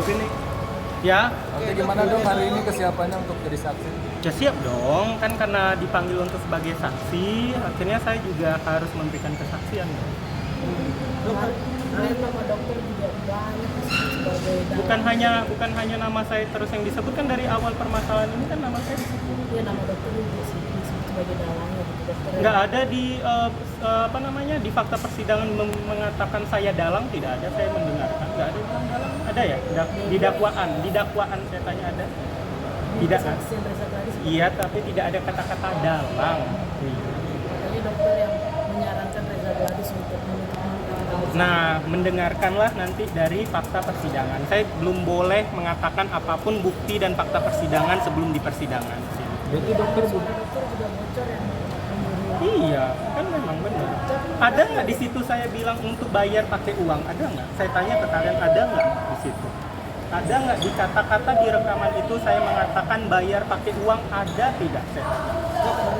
ini. Ya. Oke, gimana dong hari ini kesiapannya untuk jadi saksi? Ya siap dong, kan karena dipanggil untuk sebagai saksi, akhirnya saya juga harus memberikan kesaksian dong. Nama dokter juga banyak sebagai Bukan hanya nama saya terus yang disebutkan dari awal permasalahan ini kan nama saya disebut. Iya, nama dokter juga disebut sebagai dalangnya gitu dokter. Nggak ada di di fakta persidangan mengatakan saya dalang, tidak ada, saya mendengarkan nggak ada yang bilang dalang. Ada ya di dakwaan saya tanya ada. Tidak kan? Kesaksian Reza Gladys. Iya, tapi tidak ada kata-kata dalang. Jadi dokter yang menyarankan Reza Gladys untuk Nah, mendengarkanlah nanti dari fakta persidangan. Saya belum boleh mengatakan apapun bukti dan fakta persidangan sebelum di persidangan. Berarti dokter dokter juga bocor yang Iya, kan memang benar. Ada nggak di situ saya bilang untuk bayar pakai uang? Ada nggak? Saya tanya ke kalian, ada nggak di situ? Ada nggak di kata-kata di rekaman itu saya mengatakan bayar pakai uang? Ada tidak? Saya tanya.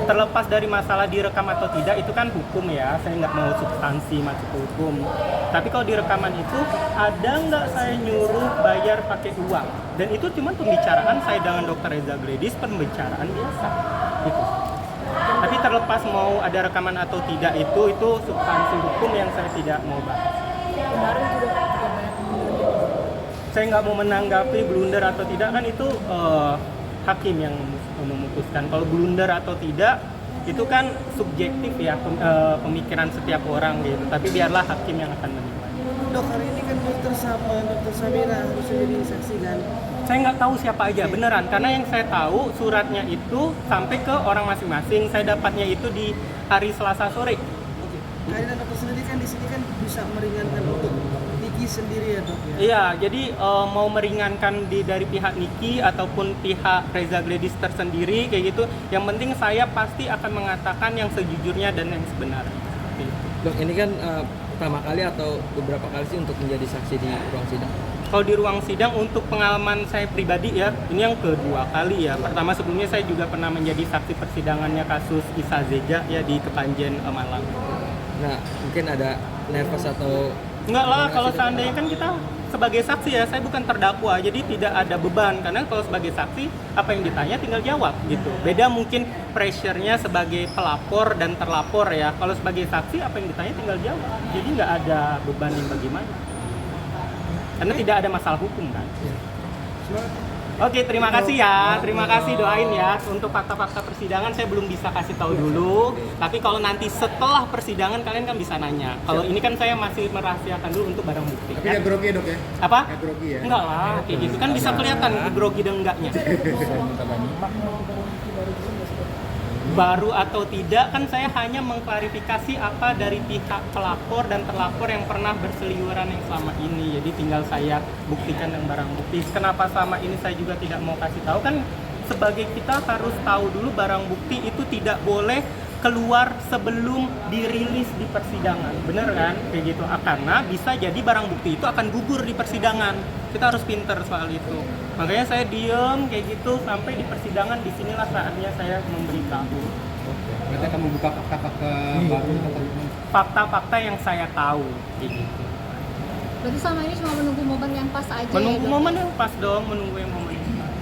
Terlepas dari masalah direkam atau tidak, itu kan hukum ya. Saya nggak mau substansi masuk ke hukum. Tapi kalau di rekaman itu, ada nggak saya nyuruh bayar pakai uang? Dan itu cuma pembicaraan saya dengan Dr. Reza Gladys, pembicaraan biasa. Gitu. Tapi terlepas mau ada rekaman atau tidak, itu substansi hukum yang saya tidak mau bahas. kemarin juga banyak Saya nggak mau menanggapi blunder atau tidak, kan itu hakim yang memutuskan. Kalau blunder atau tidak itu kan subjektif ya, pemikiran setiap orang gitu. Tapi biarlah hakim yang akan menilai. Dok, hari ini kan dokter Samira harusnya jadi saksi kan? Saya nggak tahu siapa aja beneran, karena yang saya tahu suratnya itu sampai ke orang masing-masing. Saya dapatnya itu di hari Selasa sore. Oke. Kehadiran dokter sendiri kan di sini kan bisa meringankan untuk Niki sendiri ya dok ya? Iya, jadi mau meringankan dari pihak Niki ataupun pihak Reza Gladys tersendiri kayak gitu. Yang penting saya pasti akan mengatakan yang sejujurnya dan yang sebenarnya. Seperti itu. Dok, ini kan pertama kali atau beberapa kali sih untuk menjadi saksi di ruang sidang? Kalau di ruang sidang untuk pengalaman saya pribadi ya, ini yang kedua kali ya. Pertama sebelumnya saya juga pernah menjadi saksi persidangannya kasus Isa Zeja ya di Kepanjen Malang. Nah, mungkin ada nervous atau... Enggak lah, kalau seandainya kan kita sebagai saksi ya, saya bukan terdakwa, jadi tidak ada beban. Karena kalau sebagai saksi, apa yang ditanya tinggal jawab gitu. Beda mungkin pressure-nya sebagai pelapor dan terlapor ya. Kalau sebagai saksi, apa yang ditanya tinggal jawab. Jadi nggak ada beban yang bagaimana. Karena tidak ada masalah hukum kan. Oke, terima kasih ya. Terima kasih, doain ya. Untuk fakta-fakta persidangan saya belum bisa kasih tahu dulu. Tapi kalau nanti setelah persidangan kalian kan bisa nanya. Kalau ini kan saya masih merahasiakan dulu untuk barang bukti. Tapi nggak grogi dok ya? Apa? Nggak grogi ya? Enggak lah, kayak gitu kan bisa kelihatan grogi dan enggaknya. Baru atau tidak kan saya hanya mengklarifikasi apa dari pihak pelapor dan terlapor yang pernah berseliweran yang selama ini. Jadi tinggal saya buktikan yang barang bukti. Kenapa selama ini saya juga tidak mau kasih tahu, kan sebagai kita harus tahu dulu barang bukti itu tidak boleh keluar sebelum dirilis di persidangan, bener kan? Kayak gitu. Karena bisa jadi barang bukti itu akan gugur di persidangan. Kita harus pinter soal itu. Makanya saya diem kayak gitu sampai di persidangan. Disinilah saatnya saya memberitahu. Berarti akan membuka fakta-fakta baru atau Fakta-fakta yang saya tahu, kayak gitu. Berarti selama ini cuma menunggu momen yang pas aja Menunggu ya, Dok? momen yang pas dong, menunggu yang momen yang pas.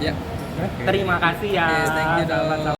Ya. Terima kasih ya. Yes, thank you, Dok. Sahabat-sahabat.